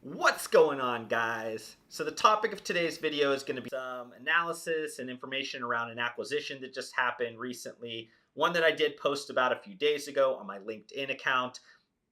What's going on, guys? So the topic of today's video is going to be some analysis and information around an acquisition that just happened recently, one that I did post about a few days ago on my LinkedIn account.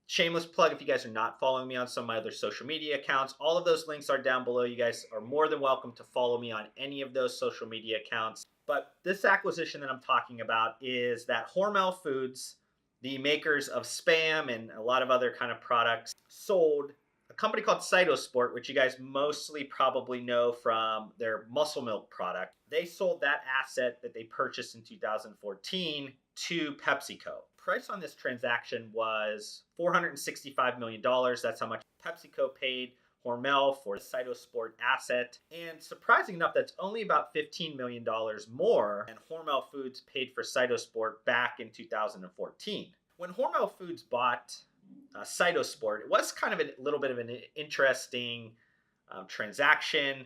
Shameless plug, if you guys are not following me on some of my other social media accounts, all of those links are down below. You guys are more than welcome to follow me on any of those social media accounts. But this acquisition that I'm talking about is that Hormel Foods, the makers of Spam and a lot of other kind of products, sold a company called Cytosport, which you guys mostly probably know from their muscle milk product. They sold that asset that they purchased in 2014 to PepsiCo. Price on this transaction was $465 million. That's how much PepsiCo paid Hormel for the Cytosport asset. And surprising enough, that's only about $15 million more than Hormel Foods paid for Cytosport back in 2014. When Hormel Foods bought Cytosport, it was kind of a little bit of an interesting transaction.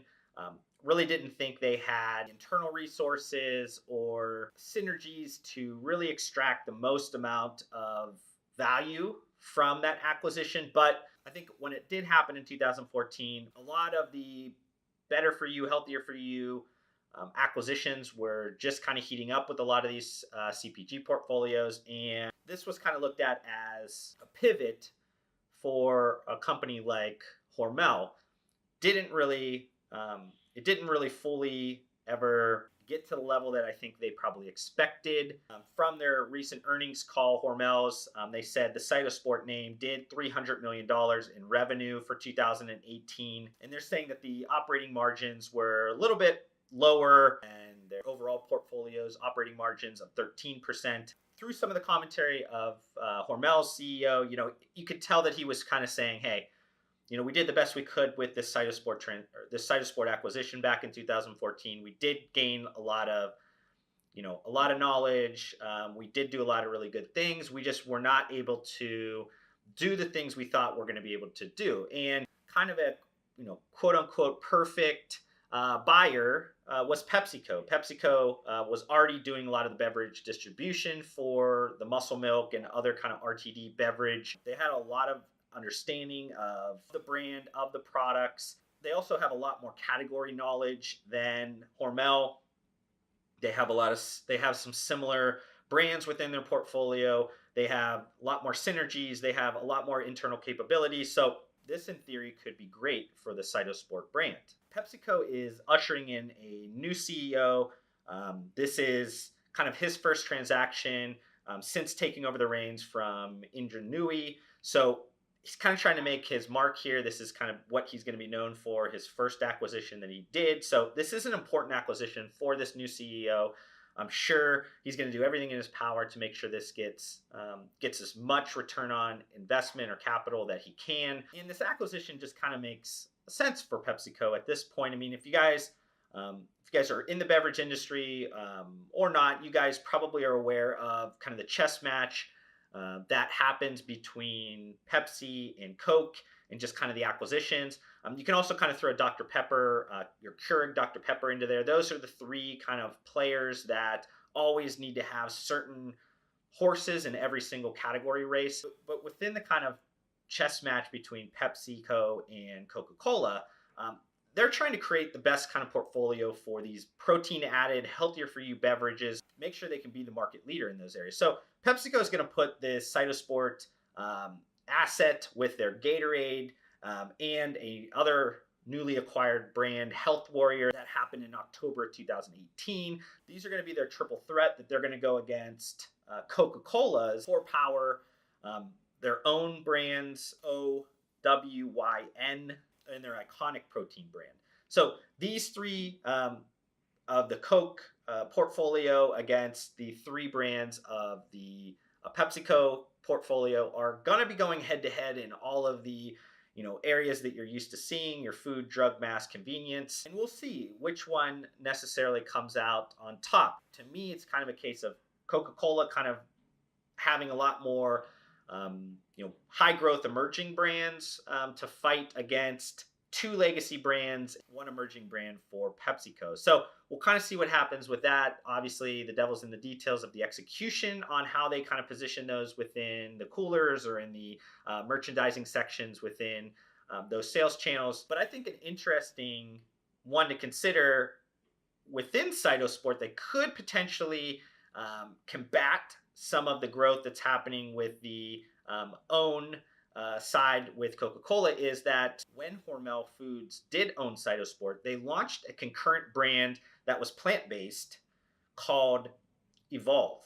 Really didn't think they had internal resources or synergies to really extract the most amount of value from that acquisition. But I think when it did happen in 2014, a lot of the better for you, healthier for you acquisitions were just kind of heating up with a lot of these CPG portfolios. And this was kind of looked at as a pivot for a company like Hormel. It didn't really fully ever get to the level that I think they probably expected. From their recent earnings call, Hormel's, they said the Cytosport name did $300 million in revenue for 2018. And they're saying that the operating margins were a little bit lower and their overall portfolio's operating margins of 13%. Through some of the commentary of Hormel's CEO, you could tell that he was kind of saying, hey, we did the best we could with this Cytosport acquisition back in 2014. We did gain a lot of knowledge. We did do a lot of really good things. We just were not able to do the things we thought we're going to be able to do. And kind of a, quote unquote, perfect buyer was PepsiCo. PepsiCo was already doing a lot of the beverage distribution for the muscle milk and other kind of RTD beverage. They had a lot of understanding of the brand, of the products. They also have a lot more category knowledge than Hormel. They have some similar brands within their portfolio. They have a lot more synergies. They have a lot more internal capabilities. So this, in theory, could be great for the Cytosport brand. PepsiCo is ushering in a new CEO. This is kind of his first transaction since taking over the reins from Indra Nooyi. So he's kind of trying to make his mark here. This is kind of what he's going to be known for, his first acquisition that he did. So this is an important acquisition for this new CEO. I'm sure he's going to do everything in his power to make sure this gets as much return on investment or capital that he can. And this acquisition just kind of makes sense for PepsiCo at this point. I mean, if you guys are in the beverage industry or not, you guys probably are aware of kind of the chess match that happens between Pepsi and Coke and just kind of the acquisitions. You can also kind of throw Dr. Pepper, your Keurig Dr. Pepper into there. Those are the three kind of players that always need to have certain horses in every single category race. But within the kind of chess match between PepsiCo and Coca-Cola, they're trying to create the best kind of portfolio for these protein-added, healthier for you beverages, make sure they can be the market leader in those areas. So PepsiCo is going to put this Cytosport asset with their Gatorade and a other newly acquired brand, Health Warrior, that happened in October 2018. These are going to be their triple threat that they're going to go against Coca-Cola's Core Power, their own brands, OWYN, and their iconic protein brand. So these three of the Coke portfolio against the three brands of the PepsiCo portfolio are going to be going head to head in all of the areas that you're used to seeing, your food, drug, mass, convenience. And we'll see which one necessarily comes out on top. To me, it's kind of a case of Coca-Cola kind of having a lot more high growth emerging brands to fight against two legacy brands, one emerging brand for PepsiCo. So we'll kind of see what happens with that. Obviously, the devil's in the details of the execution on how they kind of position those within the coolers or in the merchandising sections within those sales channels. But I think an interesting one to consider within Cytosport that could potentially combat some of the growth that's happening with the own side with Coca-Cola is that when Hormel Foods did own Cytosport, they launched a concurrent brand that was plant-based called Evolve.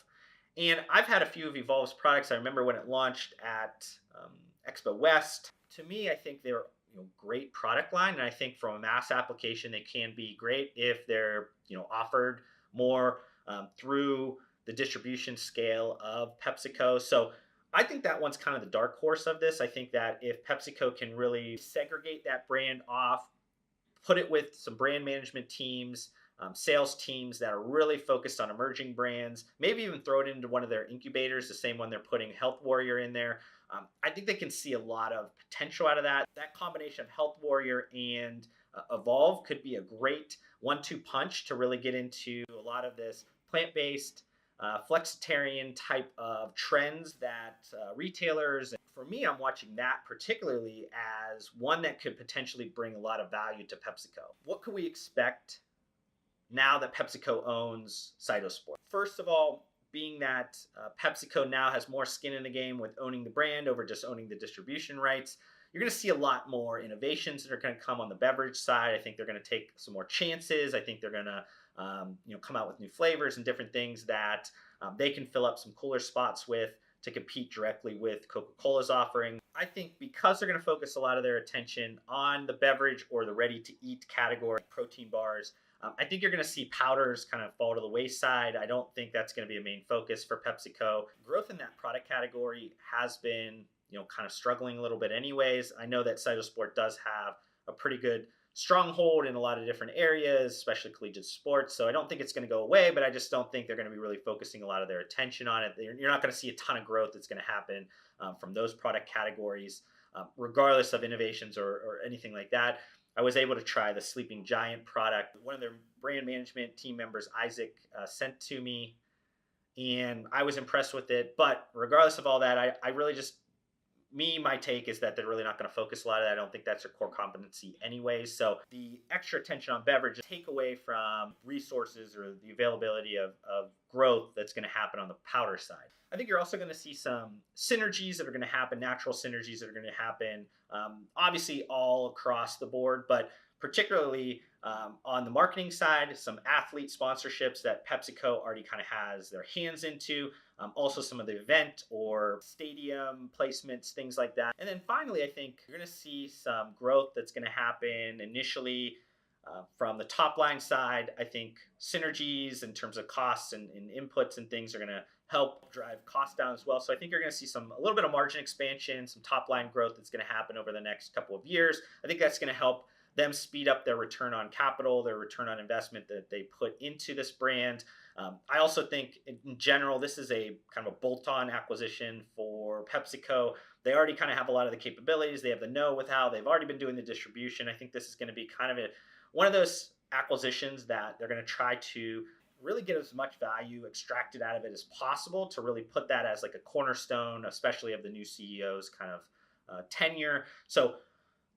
And I've had a few of Evolve's products. I remember when it launched at Expo West. To me, I think they're great product line, and I think from a mass application, they can be great if they're offered more through the distribution scale of PepsiCo. So I think that one's kind of the dark horse of this. I think that if PepsiCo can really segregate that brand off, put it with some brand management teams, sales teams that are really focused on emerging brands, maybe even throw it into one of their incubators, the same one they're putting Health Warrior in there. I think they can see a lot of potential out of that. That combination of Health Warrior and Evolve could be a great 1-2 punch to really get into a lot of this plant-based, flexitarian type of trends that retailers, for me, I'm watching that particularly as one that could potentially bring a lot of value to PepsiCo. What could we expect now that PepsiCo owns Cytosport? First of all, being that PepsiCo now has more skin in the game with owning the brand over just owning the distribution rights, you're going to see a lot more innovations that are going to come on the beverage side. I think they're going to take some more chances. I think they're going to come out with new flavors and different things that they can fill up some cooler spots with to compete directly with Coca-Cola's offering. I think because they're going to focus a lot of their attention on the beverage or the ready-to-eat category, protein bars, I think you're going to see powders kind of fall to the wayside. I don't think that's going to be a main focus for PepsiCo. Growth in that product category has been, kind of struggling a little bit anyways. I know that Cytosport does have a pretty good stronghold in a lot of different areas, especially collegiate sports. So I don't think it's going to go away, but I just don't think they're going to be really focusing a lot of their attention on it. You're not going to see a ton of growth that's going to happen from those product categories, regardless of innovations or anything like that. I was able to try the Sleeping Giant product. One of their brand management team members, Isaac, sent to me, and I was impressed with it. But regardless of all that, I really just, my take is that they're really not going to focus a lot of that. I don't think that's their core competency anyways. So the extra attention on beverage take away from resources or the availability of growth that's going to happen on the powder side. I think you're also going to see some synergies that are going to happen, natural synergies that are going to happen, obviously all across the board, but particularly on the marketing side, some athlete sponsorships that PepsiCo already kind of has their hands into, also some of the event or stadium placements, things like that. And then finally, I think you're going to see some growth that's going to happen initially from the top line side. I think synergies in terms of costs and inputs and things are going to help drive costs down as well. So I think you're going to see a little bit of margin expansion, some top line growth that's going to happen over the next couple of years. I think that's going to help them speed up their return on capital, their return on investment that they put into this brand. I also think in general, this is a kind of a bolt-on acquisition for PepsiCo. They already kind of have a lot of the capabilities. They have the know-how. They've already been doing the distribution. I think this is going to be kind of one of those acquisitions that they're going to try to really get as much value extracted out of it as possible to really put that as like a cornerstone, especially of the new CEO's kind of tenure. So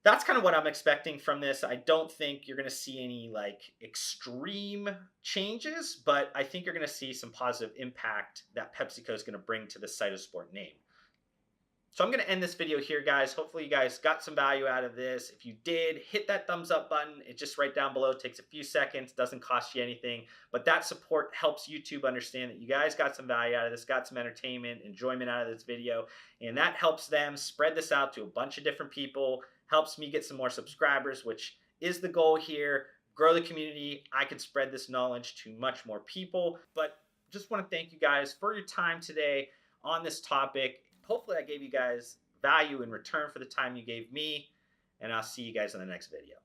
that's kind of what I'm expecting from this. I don't think you're going to see any like extreme changes, but I think you're going to see some positive impact that PepsiCo is going to bring to the Cytosport name. So I'm going to end this video here, guys. Hopefully you guys got some value out of this. If you did, hit that thumbs up button. It's just right down below. It takes a few seconds, doesn't cost you anything, but that support helps YouTube understand that you guys got some value out of this, got some entertainment, enjoyment out of this video, and that helps them spread this out to a bunch of different people, helps me get some more subscribers, which is the goal here. Grow the community. I can spread this knowledge to much more people, but just want to thank you guys for your time today on this topic. Hopefully I gave you guys value in return for the time you gave me, and I'll see you guys in the next video.